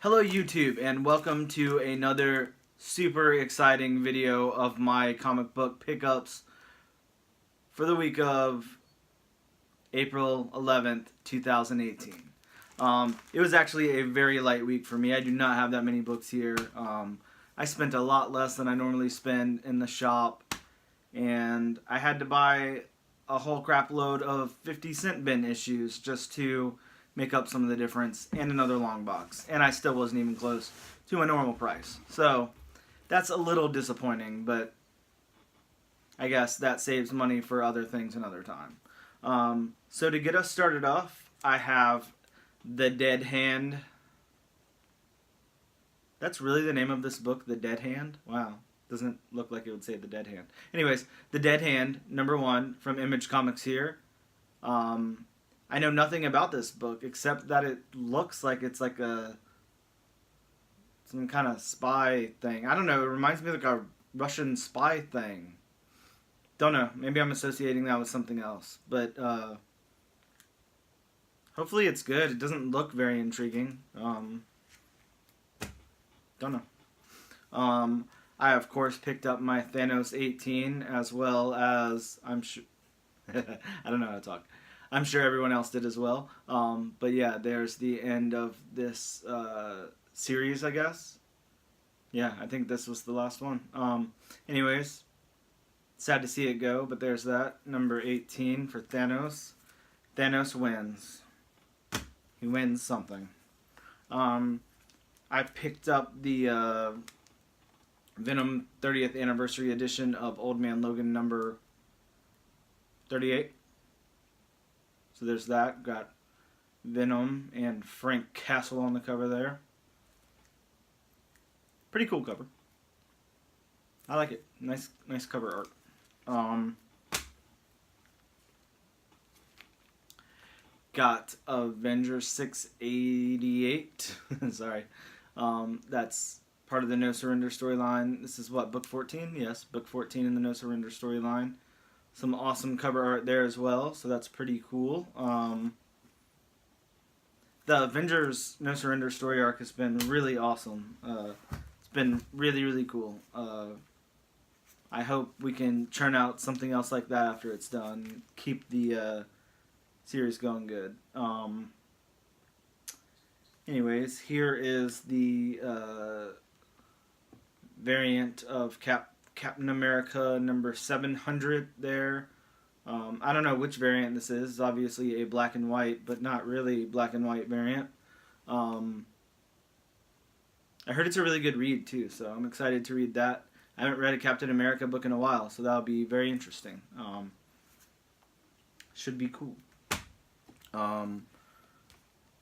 Hello YouTube, and welcome to another super exciting video of my comic book pickups for the week of April 11th, 2018. It was actually a very light week for me. I do not have that many books here. I spent a lot less than I normally spend in the shop, and I had to buy a whole crap load of 50-cent bin issues just to make up some of the difference, and another long box, and I still wasn't even close to my normal price. So that's a little disappointing, but I guess that saves money for other things another time. So to get us started off, I have The Dead Hand. That's really the name of this book, The Dead Hand? Wow. Doesn't look like it would say The Dead Hand. Anyways, The Dead Hand, #1 from Image Comics here. I know nothing about this book except that it looks like it's like some kind of spy thing. I don't know. It reminds me of like a Russian spy thing. Don't know. Maybe I'm associating that with something else. But hopefully it's good. It doesn't look very intriguing. Don't know. I of course picked up my Thanos 18 as well as I'm sure. I don't know how to talk. I'm sure everyone else did as well. But yeah, there's the end of this series, I guess. Yeah, I think this was the last one. Anyways, sad to see it go, but there's that. Number 18 for Thanos. Thanos wins. He wins something. I picked up the Venom 30th Anniversary Edition of Old Man Logan number 38. So there's that. Got Venom and Frank Castle on the cover there. Pretty cool cover. I like it. Nice cover art. Got Avengers 688. Sorry. That's part of the No Surrender storyline. This is what, book 14? Yes, book 14 in the No Surrender storyline. Some awesome cover art there as well, so that's pretty cool. The Avengers No Surrender story arc has been really awesome. It's been really, really cool. I hope we can churn out something else like that after it's done. Keep the series going good. Anyways, here is the variant of Captain America number 700 there. I don't know which variant this is. It's obviously a black and white, but not really black and white variant. I heard it's a really good read too, so I'm excited to read that. I haven't read a Captain America book in a while, so that'll be very interesting. Should be cool.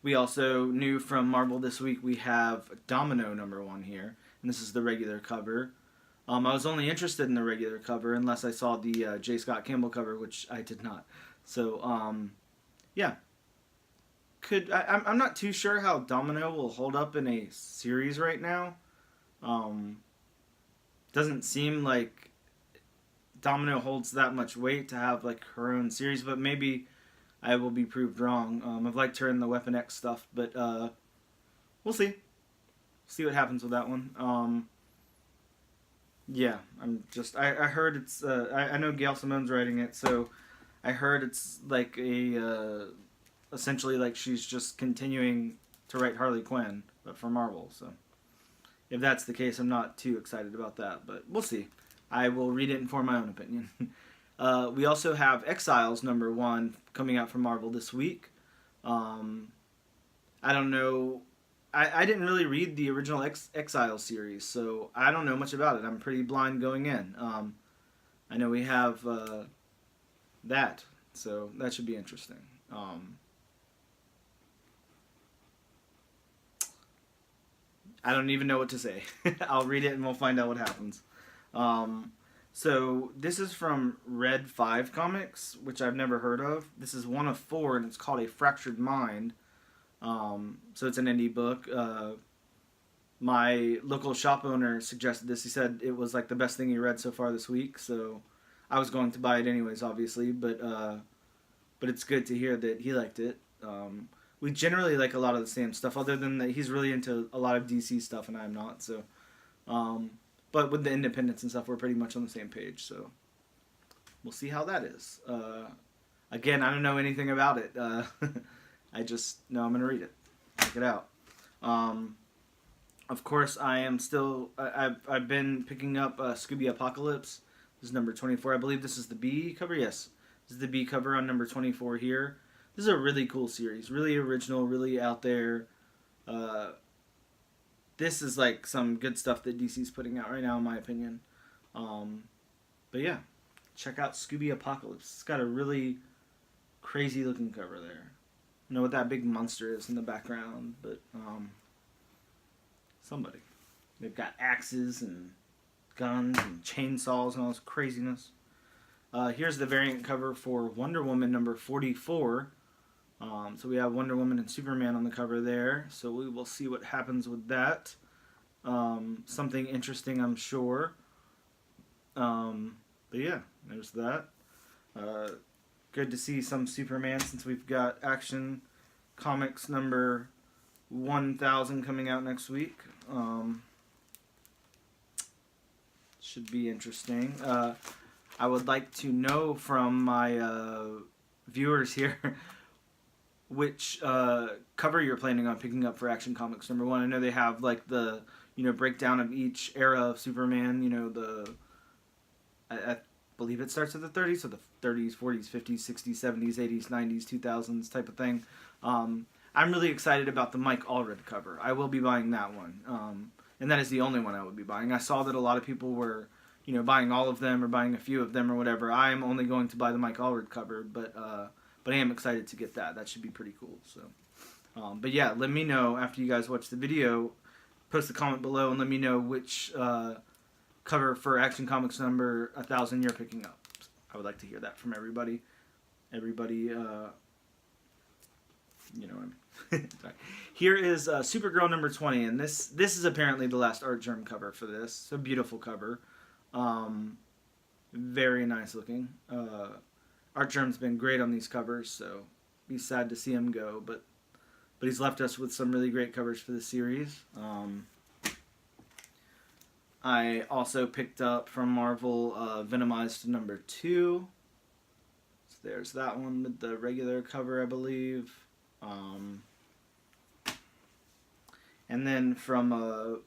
We also knew from Marvel this week we have Domino #1 here, and this is the regular cover. I was only interested in the regular cover unless I saw the J. Scott Campbell cover, which I did not. So, yeah. I'm not too sure how Domino will hold up in a series right now. Doesn't seem like Domino holds that much weight to have like her own series, but maybe I will be proved wrong. I've liked her in the Weapon X stuff, but we'll see. See what happens with that one. Yeah, I heard it's, I know Gail Simone's writing it, so I heard it's like essentially like she's just continuing to write Harley Quinn, but for Marvel, so if that's the case, I'm not too excited about that, but we'll see. I will read it and form my own opinion. We also have Exiles #1 coming out from Marvel this week. I don't know. I didn't really read the original Exile series, so I don't know much about it. I'm pretty blind going in. I know we have that, so that should be interesting. I don't even know what to say. I'll read it and we'll find out what happens. So this is from Red 5 Comics, which I've never heard of. This is one of 4, and it's called A Fractured Mind. So it's an indie book. My local shop owner suggested this. He said it was like the best thing he read so far this week, so I was going to buy it anyways, obviously, but it's good to hear that he liked it. we generally like a lot of the same stuff, other than that he's really into a lot of DC stuff and I'm not. So, but with the independents and stuff, we're pretty much on the same page. So we'll see how that is. Again, I don't know anything about it. I just know I'm gonna read it, check it out. Of course, I am still. I've been picking up Scooby Apocalypse. This is number 24. I believe this is the B cover. Yes, this is the B cover on number 24 here. This is a really cool series, really original, really out there. This is like some good stuff that DC's putting out right now, in my opinion. But yeah, check out Scooby Apocalypse. It's got a really crazy looking cover there. I don't know what that big monster is in the background, but somebody. They've got axes and guns and chainsaws and all this craziness. Here's the variant cover for Wonder Woman number 44. So we have Wonder Woman and Superman on the cover there. So we will see what happens with that. Something interesting, I'm sure. But yeah, there's that. Good to see some Superman, since we've got Action Comics number 1000 coming out next week. Should be interesting. I would like to know from my viewers here which cover you're planning on picking up for Action Comics number 1. I know they have like the breakdown of each era of Superman. I believe it starts at the 30s, so the 30s, 40s, 50s, 60s, 70s, 80s, 90s, 2000s type of thing. I'm really excited about the Mike Allred cover. I will be buying that one, and that is the only one I would be buying. I saw that a lot of people were buying all of them or buying a few of them or whatever. I am only going to buy the Mike Allred cover, but I am excited to get that. That should be pretty cool. So, but yeah, let me know after you guys watch the video. Post a comment below and let me know which cover for Action Comics number 1000 you're picking up. I would like to hear that from everybody. Here is Supergirl number 20, and this is apparently the last Art Germ cover for this. It's a beautiful cover. Very nice looking. Art Germ's been great on these covers, so be sad to see him go, but he's left us with some really great covers for the series. I also picked up from Marvel Venomized number 2. So there's that one with the regular cover, I believe. And then from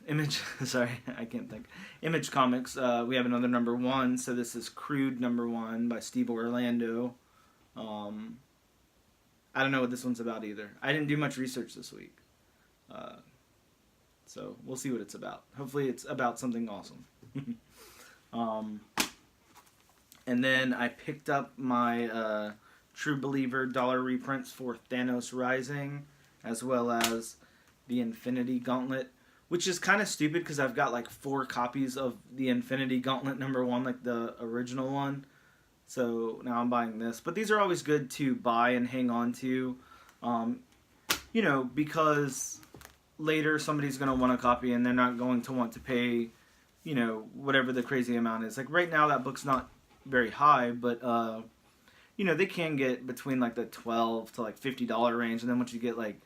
Image, sorry, I can't think. Image Comics, we have another number 1. So this is Crude number 1 by Steve Orlando. I don't know what this one's about either. I didn't do much research this week. So we'll see what it's about. Hopefully it's about something awesome. And then I picked up my True Believer dollar reprints for Thanos Rising, as well as the Infinity Gauntlet, which is kind of stupid because I've got like 4 copies of the Infinity Gauntlet number 1, like the original one. So now I'm buying this. But these are always good to buy and hang on to, because later somebody's going to want a copy and they're not going to want to pay, whatever the crazy amount is. Like right now that book's not very high, but they can get between like the $12 to like $50 range, and then once you get like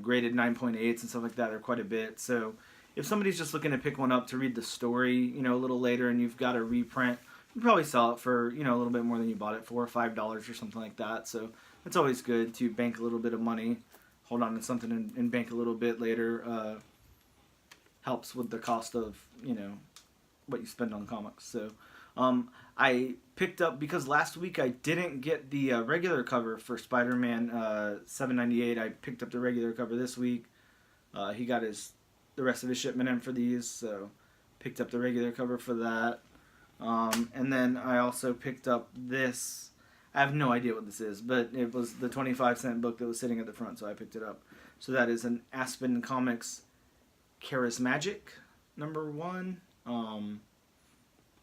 graded 9.8s and stuff like that, they're quite a bit. So if somebody's just looking to pick one up to read the story a little later, and you've got a reprint, you can probably sell it for a little bit more than you bought it for, $5 or something like that. So it's always good to bank a little bit of money, hold on to something and bank a little bit later. Helps with the cost of what you spend on comics. So I picked up, because last week I didn't get the regular cover for Spider-Man 798. I picked up the regular cover this week. He got the rest of his shipment in for these, so picked up the regular cover for that. And then I also picked up this. I have no idea what this is, but it was the 25-cent book that was sitting at the front, so I picked it up. So that is an Aspen Comics Charismagic number 1.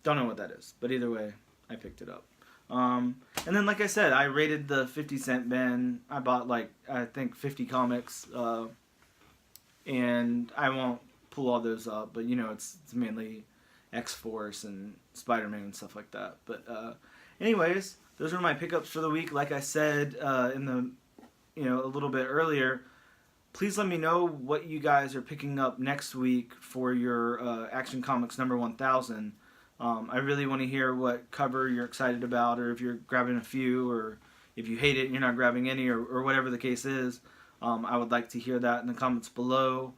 Don't know what that is, but either way, I picked it up. And then, like I said, I rated the 50-cent bin. I bought, I think 50 comics, and I won't pull all those up, but, it's mainly X-Force and Spider-Man and stuff like that. But anyways, those were my pickups for the week. Like I said in the a little bit earlier, please let me know what you guys are picking up next week for your Action Comics number 1000. I really want to hear what cover you're excited about, or if you're grabbing a few, or if you hate it and you're not grabbing any, or whatever the case is. I would like to hear that in the comments below.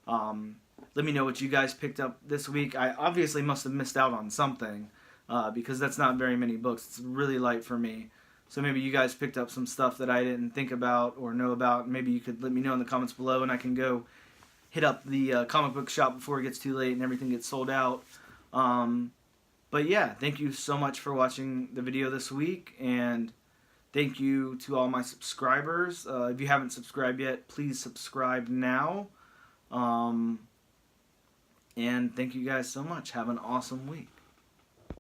Let me know what you guys picked up this week. I obviously must have missed out on something because that's not very many books. It's really light for me. So maybe you guys picked up some stuff that I didn't think about or know about. Maybe you could let me know in the comments below, and I can go hit up the comic book shop before it gets too late and everything gets sold out. But yeah, thank you so much for watching the video this week, and thank you to all my subscribers. If you haven't subscribed yet, please subscribe now. And thank you guys so much. Have an awesome week.